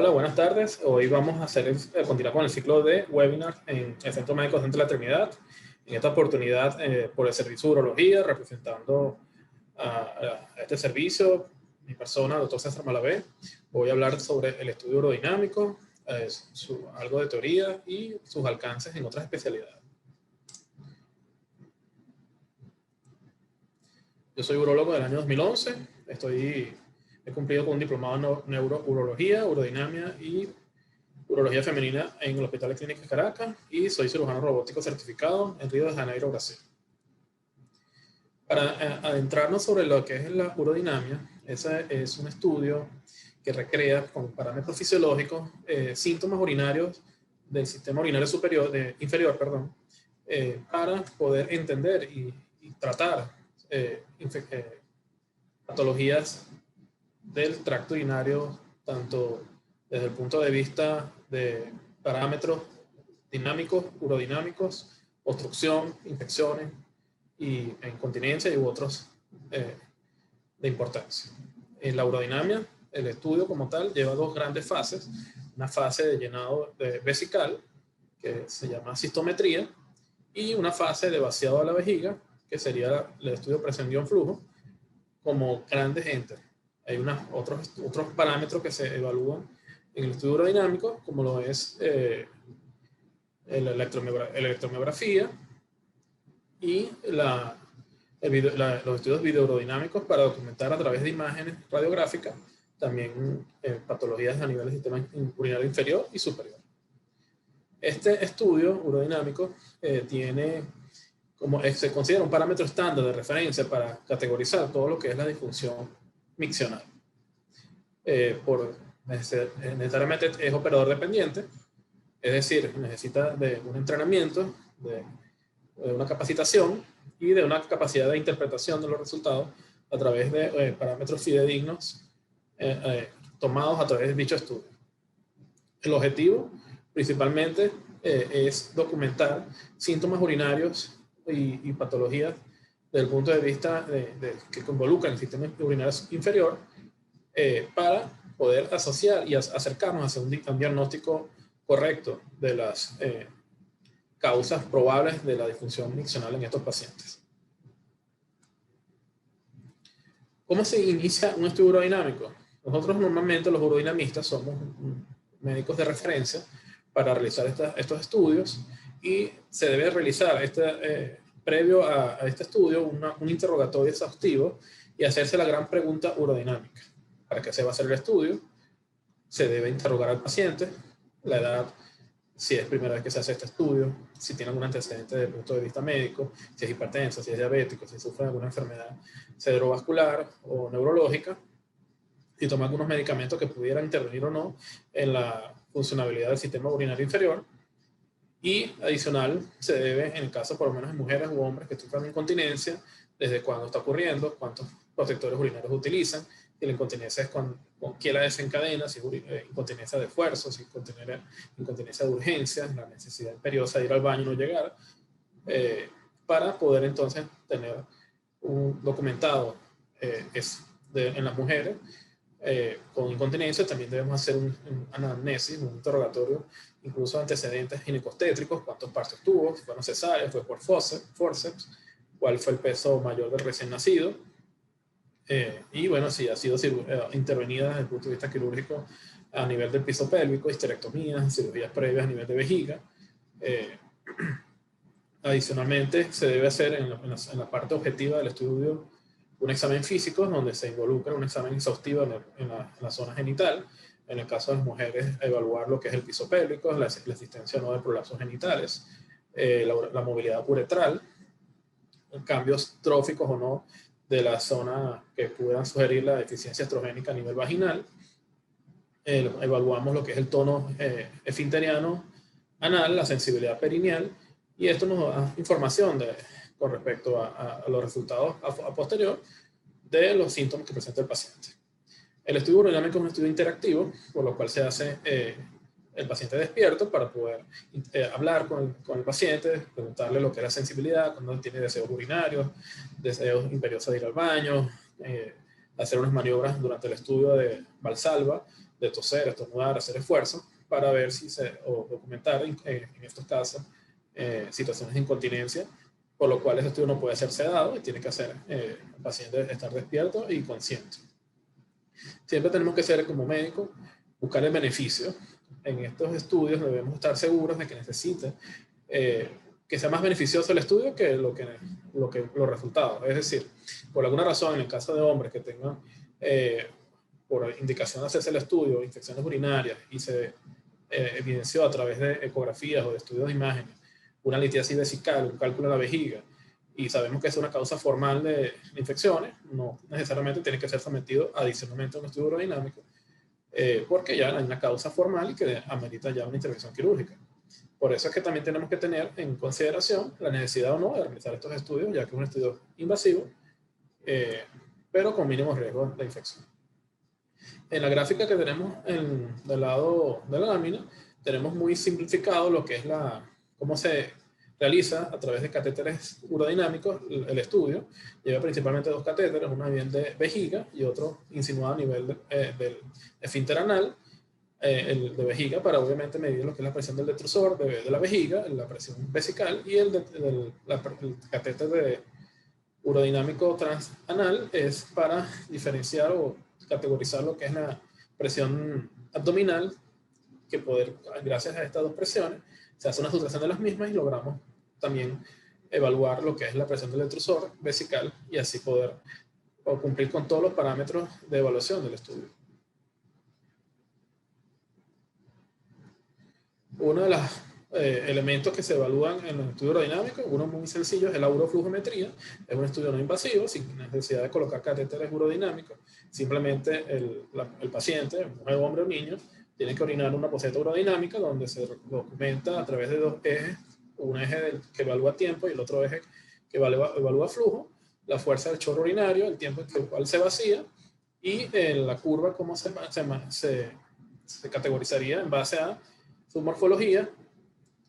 Hola, buenas tardes. Hoy vamos a continuar con el ciclo de webinars en el Centro Médico de la Trinidad. En esta oportunidad, por el servicio de urología, representando a este servicio, mi persona, el doctor César Malavé, voy a hablar sobre el estudio urodinámico, algo de teoría y sus alcances en otras especialidades. Yo soy urólogo del año 2011. He cumplido con un diplomado en neurourología, urodinamia y urología femenina en el Hospital de Clínicas Caracas y soy cirujano robótico certificado en Río de Janeiro, Brasil. Para adentrarnos sobre lo que es la urodinamia, ese es un estudio que recrea con parámetros fisiológicos síntomas urinarios del sistema urinario inferior, para poder entender y tratar patologías del tracto urinario, tanto desde el punto de vista de parámetros dinámicos, urodinámicos, obstrucción, infecciones y incontinencia y otros de importancia. En la urodinamia, el estudio como tal lleva dos grandes fases: una fase de llenado vesical, que se llama cistometría, y una fase de vaciado a la vejiga, que sería el estudio de presión guión flujo, como grandes entes. Hay otros parámetros que se evalúan en el estudio urodinámico, como lo es la electromiografía y los estudios videourodinamicos para documentar a través de imágenes radiográficas también patologías a nivel del sistema urinario inferior y superior. Este estudio urodinámico se considera un parámetro estándar de referencia para categorizar todo lo que es la disfunción miccional. Necesariamente es operador dependiente, es decir, necesita de un entrenamiento, de una capacitación y de una capacidad de interpretación de los resultados a través de parámetros fidedignos tomados a través de dicho estudio. El objetivo principalmente es documentar síntomas urinarios y patologías desde el punto de vista que involucran el sistema urinario inferior, para poder asociar y acercarnos hacia un diagnóstico correcto de las causas probables de la disfunción miccional en estos pacientes. ¿Cómo se inicia un estudio urodinamico? Nosotros normalmente los urodinamistas somos médicos de referencia para realizar estos estudios, y se debe realizar previo a este estudio un interrogatorio exhaustivo y hacerse la gran pregunta urodinámica. ¿Para qué se va a hacer el estudio? Se debe interrogar al paciente, la edad, si es primera vez que se hace este estudio, si tiene algún antecedente desde el punto de vista médico, si es hipertenso, si es diabético, si sufre de alguna enfermedad cerebrovascular o neurológica, y toma algunos medicamentos que pudieran intervenir o no en la funcionabilidad del sistema urinario inferior. Y adicional, se debe, en el caso por lo menos en mujeres u hombres que sufran de incontinencia, desde cuándo está ocurriendo, cuántos protectores urinarios utilizan, y la incontinencia es con qué la desencadena, si es incontinencia de esfuerzo, si es incontinencia de urgencia, la necesidad imperiosa de ir al baño y no llegar, para poder entonces tener un documentado en las mujeres con incontinencia. También debemos hacer un anamnesis, un interrogatorio, incluso antecedentes ginecostétricos: cuántos partos tuvo, si fueron cesáreas, fue por forceps, cuál fue el peso mayor del recién nacido, y bueno, si ha sido intervenida desde el punto de vista quirúrgico a nivel del piso pélvico, histerectomías, cirugías previas a nivel de vejiga. Adicionalmente, se debe hacer en la parte objetiva del estudio un examen físico, donde se involucra un examen exhaustivo en la zona genital. En el caso de las mujeres, evaluar lo que es el piso pélvico, la existencia o no de prolapsos genitales, la movilidad uretral, cambios tróficos o no de la zona que pudieran sugerir la deficiencia estrogénica a nivel vaginal. Evaluamos lo que es el tono esfinteriano anal, la sensibilidad perineal, y esto nos da información con respecto a los resultados a posterior de los síntomas que presenta el paciente. El estudio urodinámico es un estudio interactivo, por lo cual se hace el paciente despierto para poder hablar con el paciente, preguntarle lo que es la sensibilidad, cuando tiene deseos urinarios, deseos imperiosos de ir al baño, hacer unas maniobras durante el estudio de Valsalva de toser, estornudar, hacer esfuerzo, para ver si o documentar en estos casos situaciones de incontinencia, por lo cual ese estudio no puede ser sedado y tiene que hacer el paciente estar despierto y consciente. Siempre tenemos que ser, como médico, buscar el beneficio. En estos estudios debemos estar seguros de que necesite que sea más beneficioso el estudio que los resultados. Es decir, por alguna razón, en el caso de hombres que tengan por indicación de hacerse el estudio, infecciones urinarias, y se evidenció a través de ecografías o de estudios de imágenes una litiasis vesical, un cálculo de la vejiga, y sabemos que es una causa formal de infecciones, no necesariamente tiene que ser sometido adicionalmente a un estudio urodinámico, porque ya hay una causa formal y que amerita ya una intervención quirúrgica. Por eso es que también tenemos que tener en consideración la necesidad o no de realizar estos estudios, ya que es un estudio invasivo, pero con mínimo riesgo de infección. En la gráfica que tenemos del lado de la lámina, tenemos muy simplificado lo que es cómo se realiza a través de catéteres urodinámicos el estudio. Lleva principalmente dos catéteres, uno bien de vejiga y otro insinuado a nivel del esfínter anal, el de vejiga, para obviamente medir lo que es la presión del detrusor de la vejiga, la presión vesical, y el catéter urodinámico transanal es para diferenciar o categorizar lo que es la presión abdominal, que gracias a estas dos presiones se hace una sustracción de las mismas y logramos también evaluar lo que es la presión del detrusor vesical y así poder cumplir con todos los parámetros de evaluación del estudio. Uno de los elementos que se evalúan en los estudios urodinámicos, uno muy sencillo, es la uroflujometría. Es un estudio no invasivo, sin necesidad de colocar catéteres urodinámicos. Simplemente el paciente, mujer, hombre o niño, tiene que orinar una poceta urodinámica donde se documenta a través de dos ejes, un eje que evalúa tiempo y el otro eje que evalúa flujo, la fuerza del chorro urinario, el tiempo en el cual se vacía, y la curva cómo se categorizaría en base a su morfología,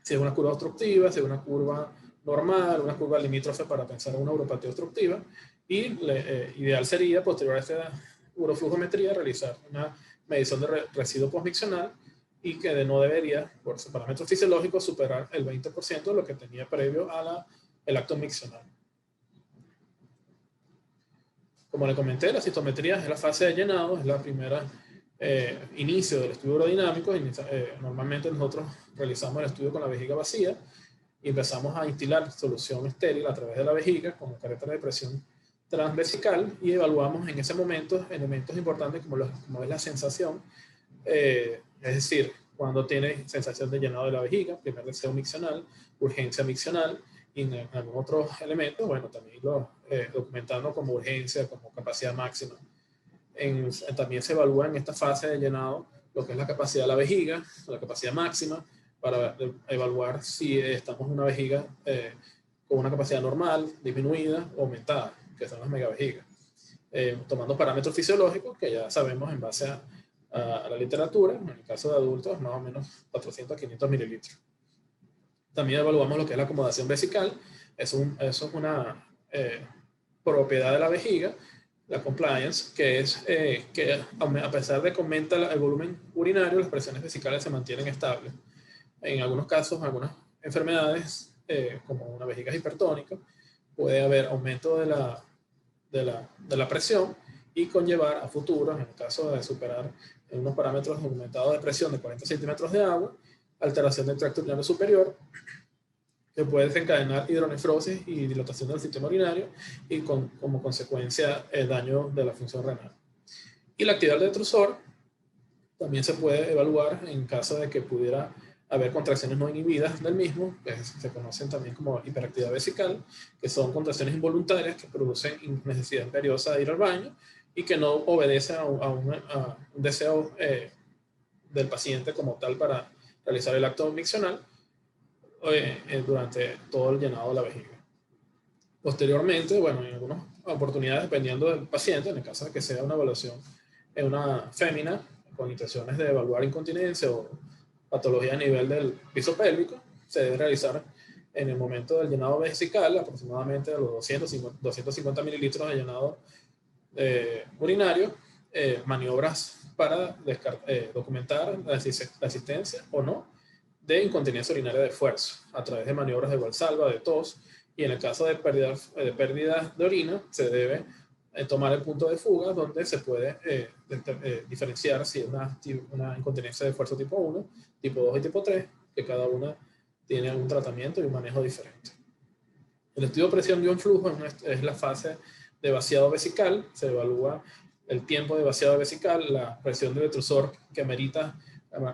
si es una curva obstructiva, si es una curva normal, una curva limítrofe para pensar en una uropatía obstructiva, y ideal sería, posterior a esta uroflujometría, realizar una medición de residuo postmiccional y que no debería, por su parámetro fisiológico, superar el 20% de lo que tenía previo a el acto miccional. Como le comenté, la citometría es la fase de llenado, es la primera inicio del estudio urodinámico. Normalmente nosotros realizamos el estudio con la vejiga vacía y empezamos a instilar solución estéril a través de la vejiga con un catéter de presión transvesical y evaluamos en ese momento elementos importantes como es la sensación, es decir, cuando tiene sensación de llenado de la vejiga, primer deseo miccional, urgencia miccional, y en algún otro elemento, bueno, también documentando como urgencia, como capacidad máxima. También se evalúa en esta fase de llenado lo que es la capacidad de la vejiga, la capacidad máxima, para evaluar si estamos en una vejiga con una capacidad normal, disminuida o aumentada, que son las megavejigas. Tomando parámetros fisiológicos que ya sabemos en base a la literatura, en el caso de adultos, más o menos 400 a 500 mililitros. También evaluamos lo que es la acomodación vesical. Eso es una propiedad de la vejiga, la compliance, que es que a pesar de que aumenta el volumen urinario, las presiones vesicales se mantienen estables. En algunos casos, algunas enfermedades, como una vejiga hipertónica, puede haber aumento de la presión y conllevar a futuro, en el caso de superar en unos parámetros aumentados de presión de 40 centímetros de agua, alteración del tracto urinario superior, que puede desencadenar hidronefrosis y dilatación del sistema urinario y como consecuencia el daño de la función renal. Y la actividad del detrusor también se puede evaluar en caso de que pudiera haber contracciones no inhibidas del mismo, que se conocen también como hiperactividad vesical, que son contracciones involuntarias que producen necesidad imperiosa de ir al baño y que no obedecen a un deseo del paciente como tal para realizar el acto miccional durante todo el llenado de la vejiga. Posteriormente, bueno, en algunas oportunidades, dependiendo del paciente, en el caso de que sea una evaluación en una fémina con intenciones de evaluar incontinencia o patología a nivel del piso pélvico, se debe realizar en el momento del llenado vesical aproximadamente a los 250 mililitros de llenado urinario, maniobras para documentar la existencia o no de incontinencia urinaria de esfuerzo a través de maniobras de valsalva, de tos, y en el caso de pérdida de orina se debe tomar el punto de fuga donde se puede diferenciar si es una incontinencia de esfuerzo tipo 1, tipo 2 y tipo 3, que cada una tiene un tratamiento y un manejo diferente. El estudio de presión guión flujo es la fase de vaciado vesical. Se evalúa el tiempo de vaciado vesical, la presión del detrusor que amerita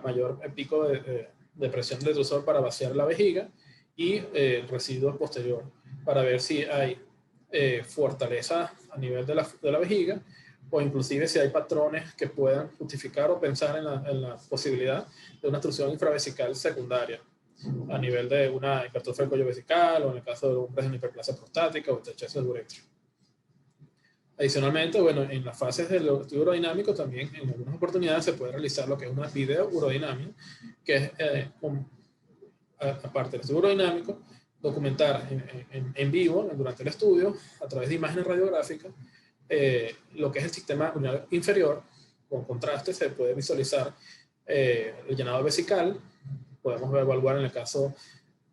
mayor pico de presión del detrusor para vaciar la vejiga, y el residuo posterior para ver si hay fortaleza a nivel de la vejiga, o inclusive si hay patrones que puedan justificar o pensar en la posibilidad de una obstrucción infravesical secundaria a nivel de una hipertrofia del cuello vesical, o en el caso de hombres en hiperplasia prostática o estrechez del uretro. Adicionalmente, bueno, en las fases del estudio urodinámico también en algunas oportunidades se puede realizar lo que es una video urodinamia, que es, aparte del estudio urodinámico, documentar en vivo, durante el estudio, a través de imágenes radiográficas, lo que es el sistema urinario inferior. Con contraste se puede visualizar el llenado vesical. Podemos evaluar en el caso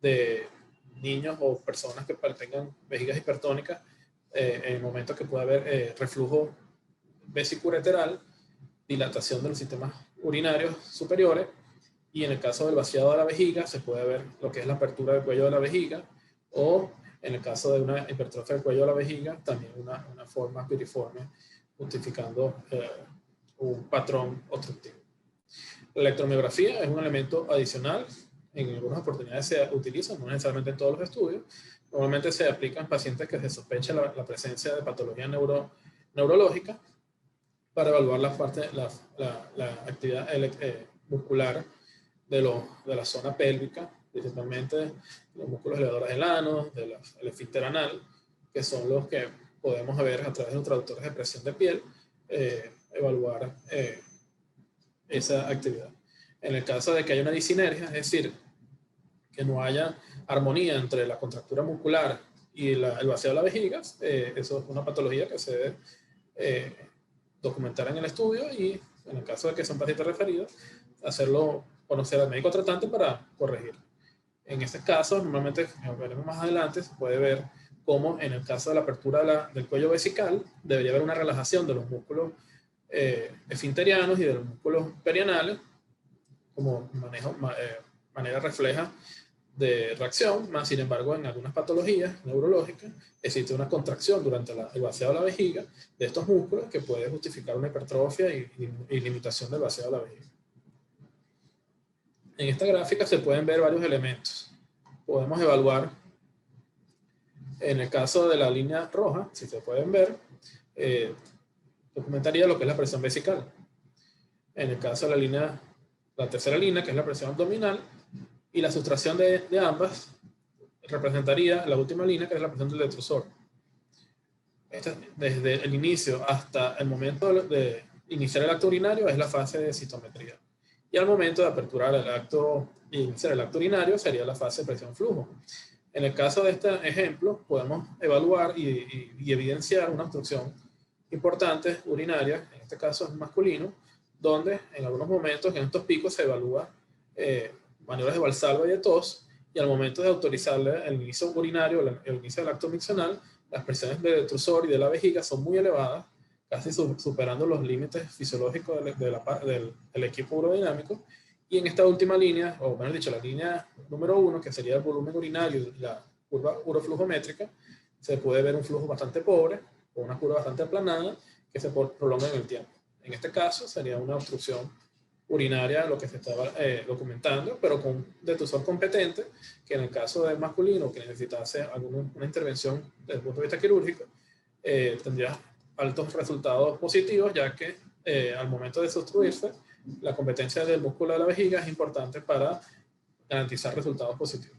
de niños o personas que tengan vejigas hipertónicas, en el momento que puede haber reflujo vesicureteral, dilatación de los sistemas urinarios superiores, y en el caso del vaciado de la vejiga se puede ver lo que es la apertura del cuello de la vejiga, o en el caso de una hipertrofia del cuello de la vejiga, también una forma piriforme, justificando un patrón obstructivo. La electromiografía es un elemento adicional. En algunas oportunidades se utiliza, no necesariamente en todos los estudios. Normalmente se aplica en pacientes que se sospecha la presencia de patología neurológica, para evaluar la actividad muscular de la zona pélvica, principalmente los músculos elevadores del ano, del esfínter anal, que son los que podemos ver a través de los traductores de presión de piel, evaluar esa actividad. En el caso de que haya una disinergia, es decir, que no haya armonía entre la contractura muscular y el vaciado de la vejiga, eso es una patología que se debe documentar en el estudio, y en el caso de que son pacientes referidos, hacerlo conocer al médico tratante para corregir. En este caso, normalmente, como veremos más adelante, se puede ver cómo en el caso de la apertura del cuello vesical debería haber una relajación de los músculos esfinterianos y de los músculos perianales como manera refleja de reacción, más sin embargo en algunas patologías neurológicas existe una contracción durante el vaciado de la vejiga de estos músculos que puede justificar una hipertrofia y limitación del vaciado de la vejiga. En esta gráfica se pueden ver varios elementos. Podemos evaluar, en el caso de la línea roja, si se pueden ver, documentaría lo que es la presión vesical. En el caso de la tercera línea, que es la presión abdominal, y la sustracción de ambas representaría la última línea, que es la presión del detrusor. Desde el inicio hasta el momento de iniciar el acto urinario es la fase de citometría. Y al momento de aperturar el acto y iniciar el acto urinario sería la fase de presión-flujo. En el caso de este ejemplo, podemos evaluar y evidenciar una obstrucción importante urinaria, en este caso es masculino, donde en algunos momentos en estos picos se evalúa maniobras de valsalva y de tos, y al momento de autorizarle el inicio urinario, el inicio del acto miccional, las presiones del detrusor y de la vejiga son muy elevadas, casi superando los límites fisiológicos del equipo urodinámico, y en esta última línea, o mejor dicho, la línea número 1, que sería el volumen urinario y la curva uroflujométrica, se puede ver un flujo bastante pobre, o una curva bastante aplanada, que se prolonga en el tiempo. En este caso sería una obstrucción urinaria lo que se estaba documentando, pero con un detrusor competente, que en el caso del masculino que necesitase una intervención desde el punto de vista quirúrgico, tendría altos resultados positivos, ya que al momento de sustruirse, la competencia del músculo de la vejiga es importante para garantizar resultados positivos.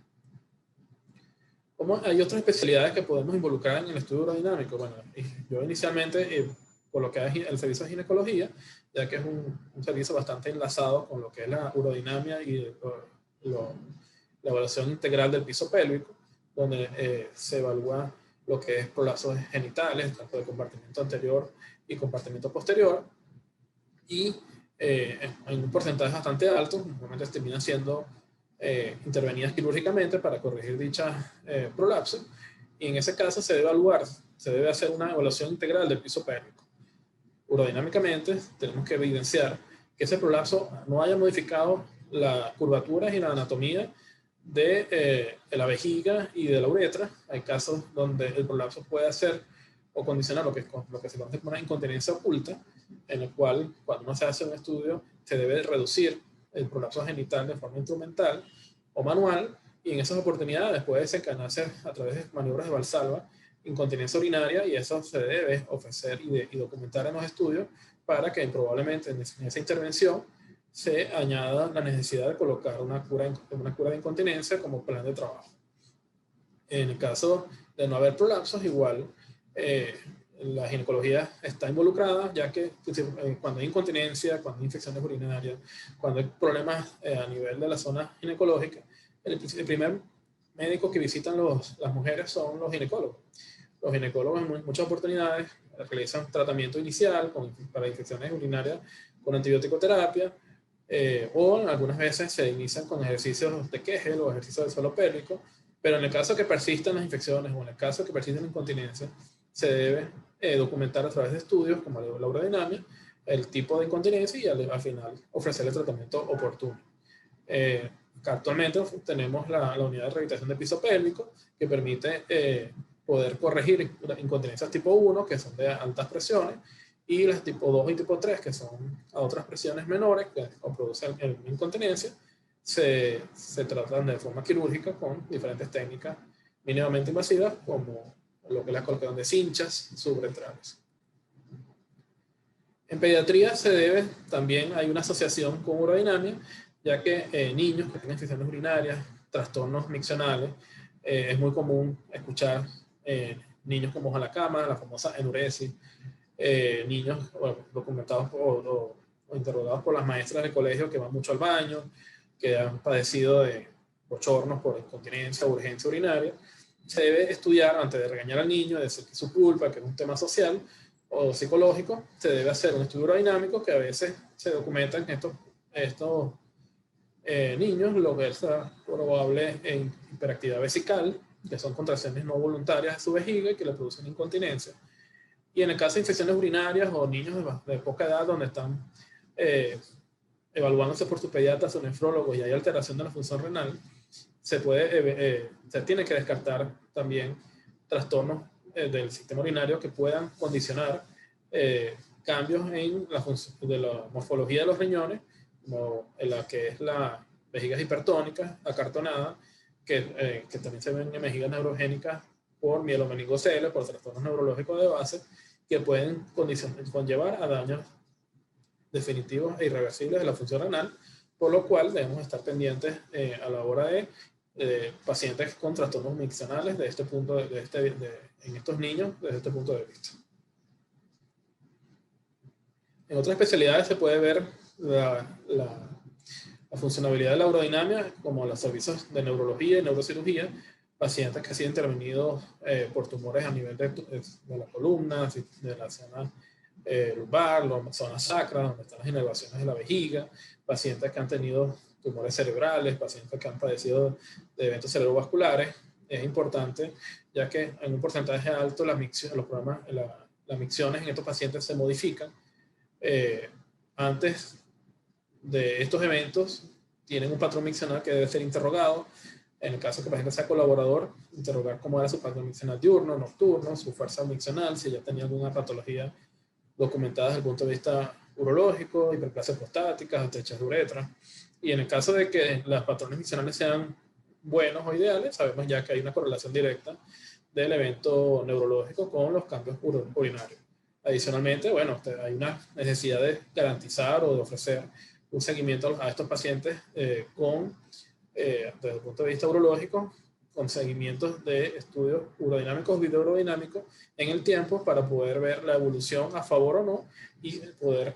Hay otras especialidades que podemos involucrar en el estudio urodinámico. Bueno, yo inicialmente coloqué el servicio de ginecología, ya que es un servicio bastante enlazado con lo que es la urodinamia y la evaluación integral del piso pélvico, donde se evalúa lo que es prolapsos genitales, tanto de compartimiento anterior y compartimiento posterior, y en un porcentaje bastante alto, normalmente terminan siendo intervenidas quirúrgicamente para corregir dicha prolapso, y en ese caso se debe evaluar, se debe hacer una evaluación integral del piso pélvico. Urodinámicamente tenemos que evidenciar que ese prolapso no haya modificado las curvaturas y la anatomía de la vejiga y de la uretra. Hay casos donde el prolapso puede hacer o condicionar lo que se conoce como una incontinencia oculta, en el cual cuando uno se hace un estudio se debe reducir el prolapso genital de forma instrumental o manual, y en esas oportunidades puede desencadenarse a través de maniobras de Valsalva incontinencia urinaria, y eso se debe ofrecer y documentar en los estudios para que probablemente en esa intervención se añada la necesidad de colocar una cura de incontinencia como plan de trabajo. En el caso de no haber prolapsos, igual la ginecología está involucrada, ya que cuando hay incontinencia, cuando hay infecciones urinarias, cuando hay problemas a nivel de la zona ginecológica, el primer médico que visitan las mujeres son los ginecólogos. Los ginecólogos en muchas oportunidades realizan tratamiento inicial para infecciones urinarias con antibiótico terapia, o algunas veces se inician con ejercicios de Kegel o ejercicios del suelo pélvico, pero en el caso que persistan las infecciones o en el caso que persisten la incontinencia, se debe documentar a través de estudios como la urodinamia el tipo de incontinencia y al final ofrecer el tratamiento oportuno. Actualmente tenemos la unidad de rehabilitación de piso pélvico que permite poder corregir incontinencias tipo 1, que son de altas presiones, y las tipo 2 y tipo 3, que son a otras presiones menores, que producen incontinencia, se tratan de forma quirúrgica con diferentes técnicas mínimamente invasivas, como lo que es la colocación de cinchas subretrales. En pediatría también hay una asociación con urodinamia, ya que niños que tienen infecciones urinarias, trastornos miccionales, es muy común escuchar niños con mojo a la cama, la famosa enuresis, niños documentados o interrogados por las maestras del colegio que van mucho al baño, que han padecido de bochornos por incontinencia o urgencia urinaria. Se debe estudiar antes de regañar al niño, de decir que es su culpa, que es un tema social o psicológico. Se debe hacer un estudio urodinamico que a veces se documenta en estos niños lo que es probable en hiperactividad vesical, que son contracciones no voluntarias de su vejiga y que le producen incontinencia. Y en el caso de infecciones urinarias o niños de poca edad donde están evaluándose por sus pediatras o nefrólogos y hay alteración de la función renal, se tiene que descartar también trastornos del sistema urinario que puedan condicionar cambios en de la morfología de los riñones, como en la que es la vejiga hipertónica, acartonada, que también se ven en vejigas neurogénicas por mielomeningocele, por trastornos neurológicos de base, que pueden conllevar a daños definitivos e irreversibles de la función renal, por lo cual debemos estar pendientes a la hora de pacientes con trastornos miccionales en estos niños desde este punto de vista. En otras especialidades se puede ver la funcionabilidad de la urodinamia como los servicios de neurología y neurocirugía, pacientes que han sido intervenidos por tumores a nivel de la columna, de la zona lumbar, la zona sacra, donde están las inervaciones de la vejiga, pacientes que han tenido tumores cerebrales, pacientes que han padecido de eventos cerebrovasculares. Es importante, ya que en un porcentaje alto las micciones en estos pacientes se modifican. Antes de estos eventos tienen un patrón miccional que debe ser interrogado. En el caso que el paciente sea colaborador, interrogar cómo era su patrón miccional diurno, nocturno, su fuerza miccional, si ya tenía alguna patología documentada desde el punto de vista urológico, hiperplasias prostáticas, estrechas de uretra. Y en el caso de que los patrones miccionales sean buenos o ideales, sabemos ya que hay una correlación directa del evento neurológico con los cambios urinarios. Adicionalmente, bueno, hay una necesidad de garantizar o de ofrecer un seguimiento a estos pacientes desde el punto de vista urológico, con seguimientos de estudios urodinámicos, videourodinamicos en el tiempo para poder ver la evolución a favor o no y poder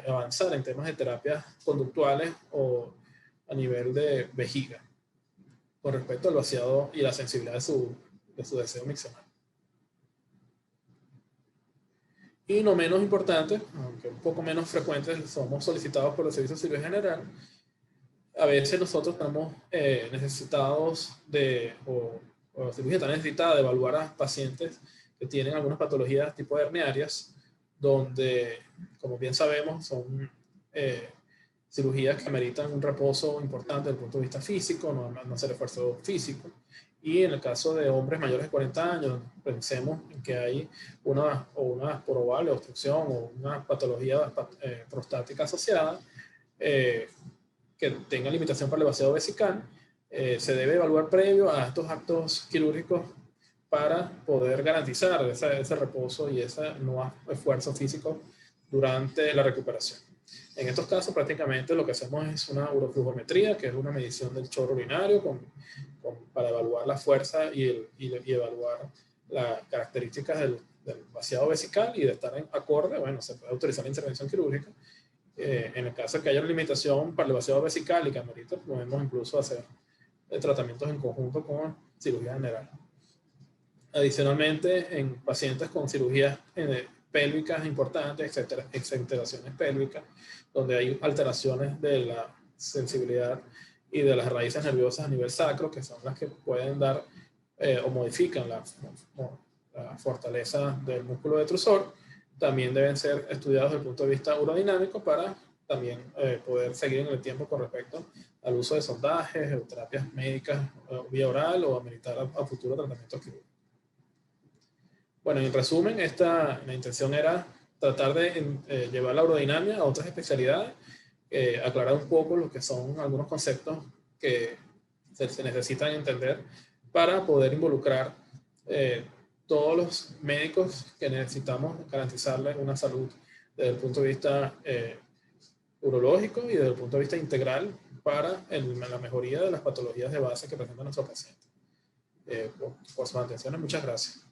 avanzar en temas de terapias conductuales o a nivel de vejiga con respecto al vaciado y la sensibilidad de su deseo miccional. Y no menos importante, aunque un poco menos frecuentes, somos solicitados por el Servicio de Cirugía General. A veces nosotros estamos necesitados o la cirugía está necesitada de evaluar a pacientes que tienen algunas patologías tipo herniarias, donde, como bien sabemos, son cirugías que ameritan un reposo importante desde el punto de vista físico, no hacer esfuerzo físico. Y en el caso de hombres mayores de 40 años, pensemos en que hay una probable obstrucción o una patología prostática asociada, que tenga limitación para el vaciado vesical, se debe evaluar previo a estos actos quirúrgicos para poder garantizar ese reposo y ese no esfuerzo físico durante la recuperación. En estos casos, prácticamente lo que hacemos es una uroflujometría, que es una medición del chorro urinario para evaluar la fuerza y evaluar las características del vaciado vesical, y de estar en acorde, bueno, se puede autorizar la intervención quirúrgica. En el caso de que haya una limitación para el vaciado vesical y que amerite, podemos incluso hacer tratamientos en conjunto con cirugía general. Adicionalmente, en pacientes con cirugías pélvicas importantes, exenteraciones pélvicas, donde hay alteraciones de la sensibilidad y de las raíces nerviosas a nivel sacro, que son las que pueden dar o modifican la fortaleza del músculo detrusor, también deben ser estudiados desde el punto de vista urodinámico para también poder seguir en el tiempo con respecto al uso de sondajes, terapias médicas vía oral o ameritar a futuro tratamientos quirúrgicos. Bueno, en resumen, la intención era tratar de llevar la urodinamia a otras especialidades, aclarar un poco lo que son algunos conceptos que se necesitan entender para poder involucrar todos los médicos que necesitamos garantizarles una salud desde el punto de vista urológico y desde el punto de vista integral para la mejoría de las patologías de base que presentan nuestros pacientes. Por su atención, muchas gracias.